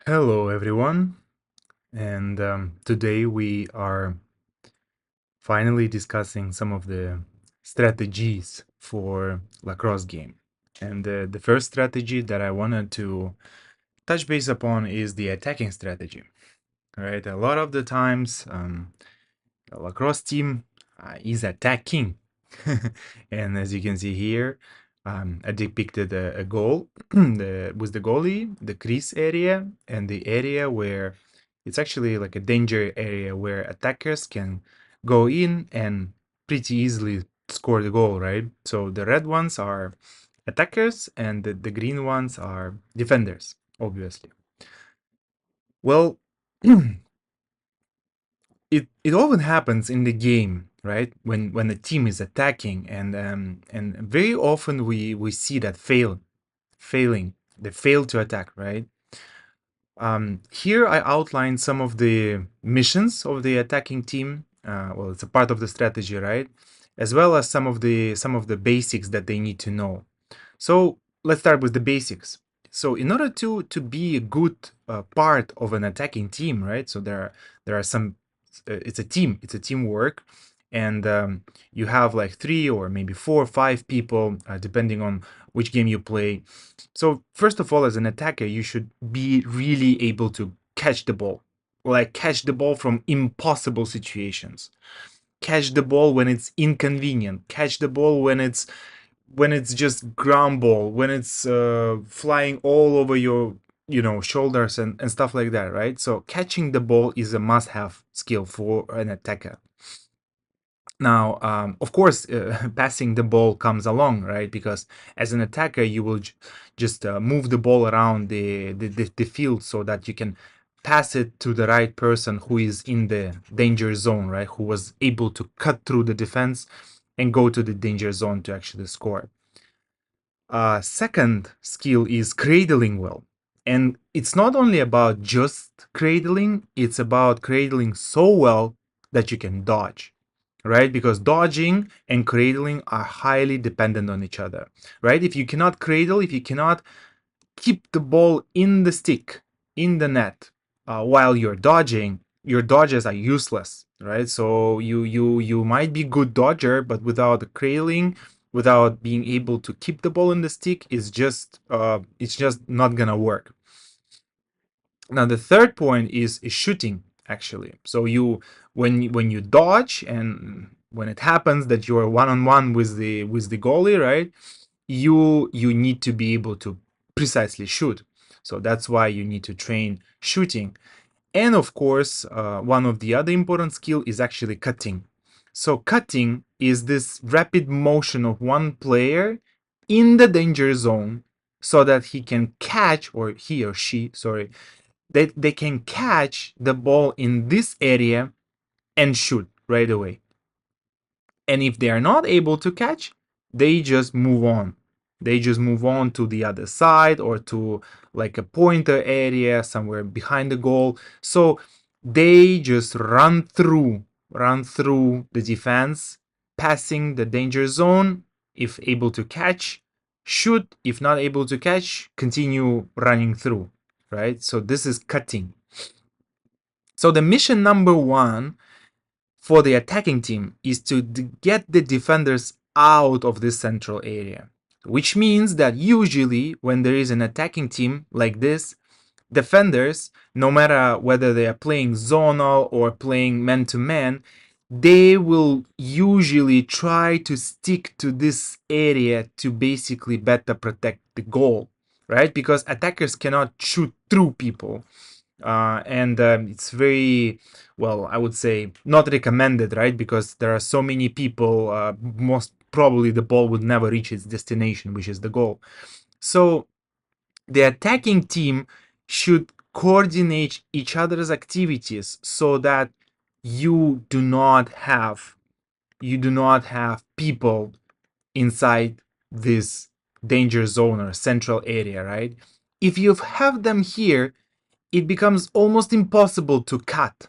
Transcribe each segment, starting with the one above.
Hello, everyone, and today we are finally discussing some of the strategies for lacrosse game. And the first strategy that I wanted to touch base upon is the attacking strategy. Right, a lot of the times, a lacrosse team is attacking, and as you can see here, I depicted a goal with the goalie, the crease area, and the area where it's actually like a danger area where attackers can go in and pretty easily score the goal, right? So the red ones are attackers, and the green ones are defenders, obviously. Well, it often happens in the game, right? When the team is attacking, and very often we see that failing, they fail to attack, right? Here I outline some of the missions of the attacking team. Well, it's a part of the strategy, right? As well as some of the basics that they need to know. So let's start with the basics. So in order to be a good part of an attacking team, right? So there are some. It's a team. It's a teamwork, and you have like three or maybe four or five people, depending on which game you play. So first of all, as an attacker, you should be really able to catch the ball, like catch the ball from impossible situations. Catch the ball when it's inconvenient. Catch the ball when it's just ground ball, when it's flying all over your shoulders and stuff like that, right? So catching the ball is a must-have skill for an attacker. Now, of course, passing the ball comes along, right? Because as an attacker, you will just move the ball around the field so that you can pass it to the right person who is in the danger zone, right? Who was able to cut through the defense and go to the danger zone to actually score. Second skill is cradling well. And it's not only about just cradling, it's about cradling so well that you can dodge, right? Because dodging and cradling are highly dependent on each other, right? If you cannot cradle, if you cannot keep the ball in the stick, in the net, while you're dodging, your dodges are useless, right? So you might be good dodger, but without the cradling, without being able to keep the ball in the stick, it's just not gonna work. Now the third point is shooting actually. So when you dodge and when it happens that you're one on one with the goalie, right? You need to be able to precisely shoot. So that's why you need to train shooting. And of course, one of the other important skill is actually cutting. So cutting is this rapid motion of one player in the danger zone so that he can catch, or he or she, sorry, they can catch the ball in this area and shoot right away. And if they are not able to catch, they just move on. They just move on to the other side or to like a pointer area somewhere behind the goal. So they just run through the defense, passing the danger zone. If able to catch, shoot. If not able to catch, continue running through. Right? So this is cutting. So the mission number one for the attacking team is to get the defenders out of this central area, which means that usually when there is an attacking team like this, defenders, no matter whether they are playing zonal or playing man to man, they will usually try to stick to this area to basically better protect the goal, right? Because attackers cannot shoot through people, and it's very, well, I would say not recommended, right? Because there are so many people, most probably the ball would never reach its destination, which is the goal. So the attacking team should coordinate each other's activities so that you do not have people inside this danger zone or central area, right? If you have them here, it becomes almost impossible to cut.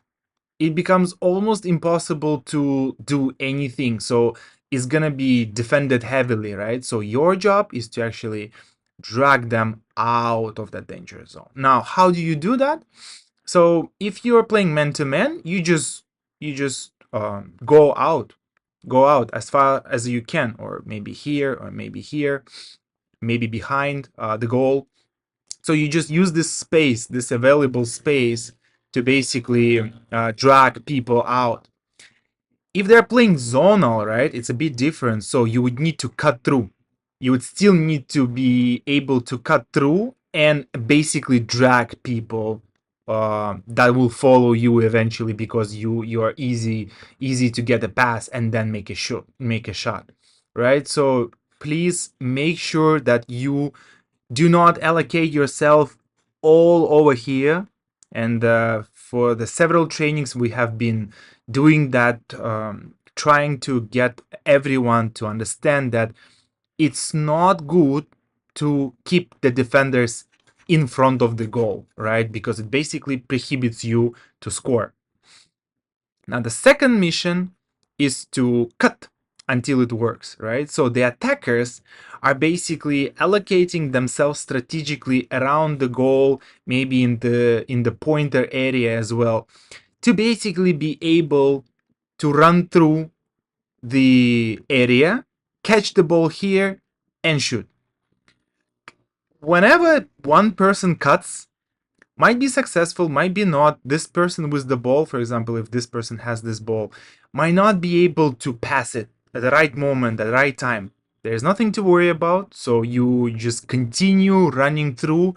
It becomes almost impossible to do anything. So it's gonna be defended heavily, right? So your job is to actually drag them out of that danger zone. Now, how do you do that? So if you're playing man to man, you just go out as far as you can, or maybe here, maybe behind the goal. So you just use this space, this available space, to basically drag people out. If they're playing zonal, right, it's a bit different. So you would need to cut through. You would still need to be able to cut through and basically drag people that will follow you eventually, because you are easy to get a pass and then make a shot, right? So please make sure that you do not allocate yourself all over here. And for the several trainings we have been doing that, trying to get everyone to understand that it's not good to keep the defenders in front of the goal, right? Because it basically prohibits you to score. Now, the second mission is to cut until it works, right? So the attackers are basically allocating themselves strategically around the goal, maybe in the pointer area as well, to basically be able to run through the area, catch the ball here, and shoot. Whenever one person cuts, might be successful, might be not. This person with the ball, for example, if this person has this ball, might not be able to pass it at the right moment, at the right time. There's nothing to worry about. So you just continue running through,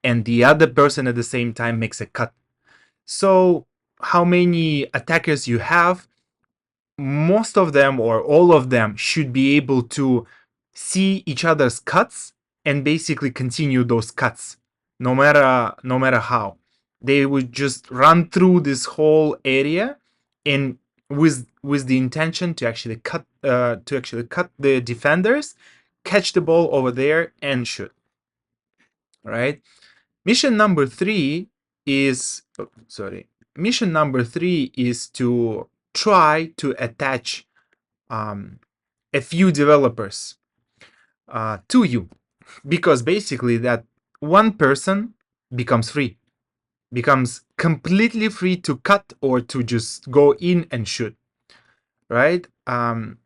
and the other person at the same time makes a cut. So how many attackers you have, most of them or all of them should be able to see each other's cuts and basically continue those cuts, no matter how. They would just run through this whole area, and with the intention to actually cut the defenders, catch the ball over there and shoot. Right. Mission number three is mission number three is to try to attach a few developers to you, because basically that one person becomes completely free to cut or to just go in and shoot, right?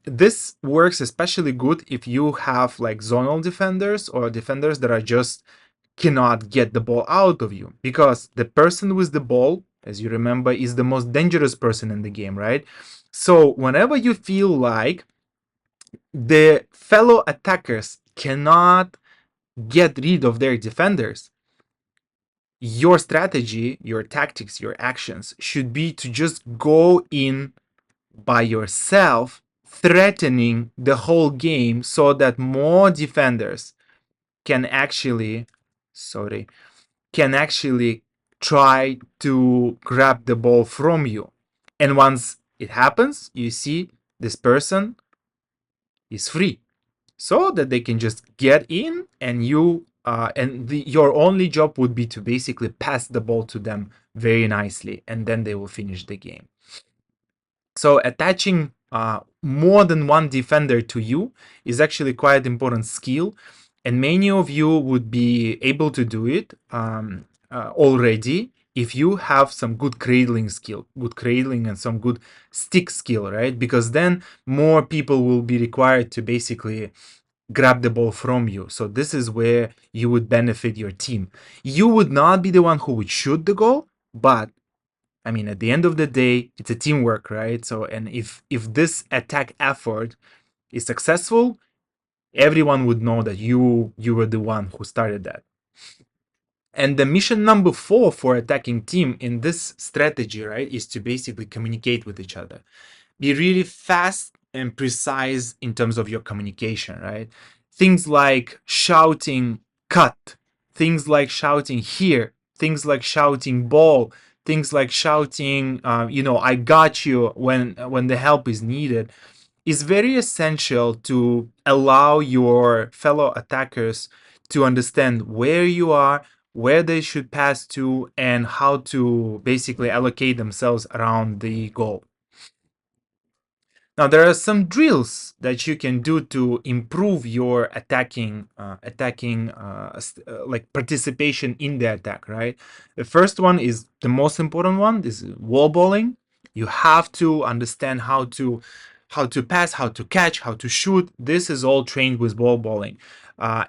This works especially good if you have like zonal defenders or defenders that are just cannot get the ball out of you, because the person with the ball, as you remember, is the most dangerous person in the game, right? So whenever you feel like the fellow attackers cannot get rid of their defenders, your strategy, your tactics, your actions should be to just go in by yourself, threatening the whole game, so that more defenders can actually can actually try to grab the ball from you. And once it happens, you see this person is free, so that they can just get in, and your only job would be to basically pass the ball to them very nicely, and then they will finish the game. So attaching more than one defender to you is actually quite important skill, and many of you would be able to do it already if you have some good cradling and some good stick skill, right? Because then more people will be required to basically grab the ball from you. So this is where you would benefit your team. You would not be the one who would shoot the goal, but I mean, at the end of the day, it's a teamwork, right? So, and if this attack effort is successful, everyone would know that you were the one who started that. And the mission number 4 for attacking team in this strategy, right, is to basically communicate with each other. Be really fast and precise in terms of your communication, right? Things like shouting cut, things like shouting here, things like shouting ball, things like shouting, I got you when the help is needed, is very essential to allow your fellow attackers to understand where you are, where they should pass to, and how to basically allocate themselves around the goal. Now there are some drills that you can do to improve your like participation in the attack, right? The first one is the most important one. This is wall balling. You have to understand how to pass, how to catch, how to shoot. This is all trained with wall balling.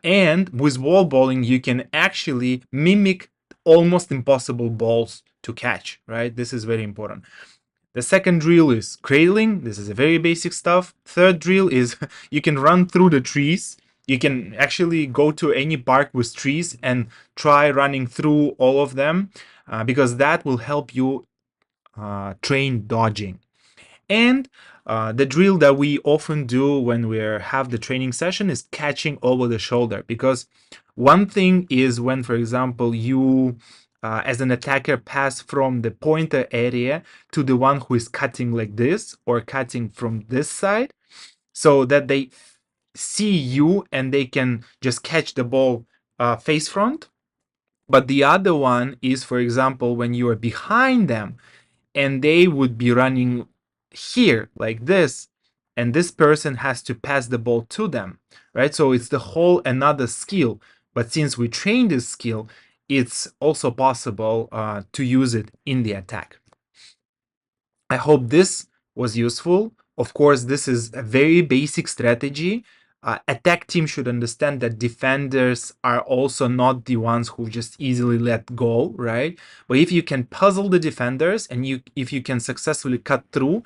And with wall balling, you can actually mimic almost impossible balls to catch, right? This is very important. The second drill is cradling. This is a very basic stuff. Third drill is you can run through the trees. You can actually go to any park with trees and try running through all of them, because that will help you train dodging. And the drill that we often do when we have the training session is catching over the shoulder. Because one thing is when, for example, you as an attacker pass from the pointer area to the one who is cutting like this or cutting from this side, so that they see you and they can just catch the ball face front. But the other one is, for example, when you are behind them and they would be running here like this, and this person has to pass the ball to them, right? So it's the whole another skill. But since we train this skill, it's also possible to use it in the attack. I hope this was useful. Of course, this is a very basic strategy. Attack team should understand that defenders are also not the ones who just easily let go, right? But if you can puzzle the defenders and if you can successfully cut through,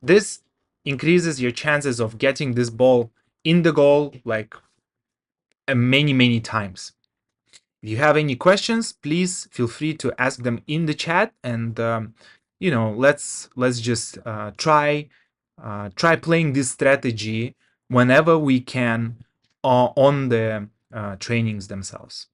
this increases your chances of getting this ball in the goal like many times. If you have any questions, please feel free to ask them in the chat, and let's just try playing this strategy whenever we can on the trainings themselves.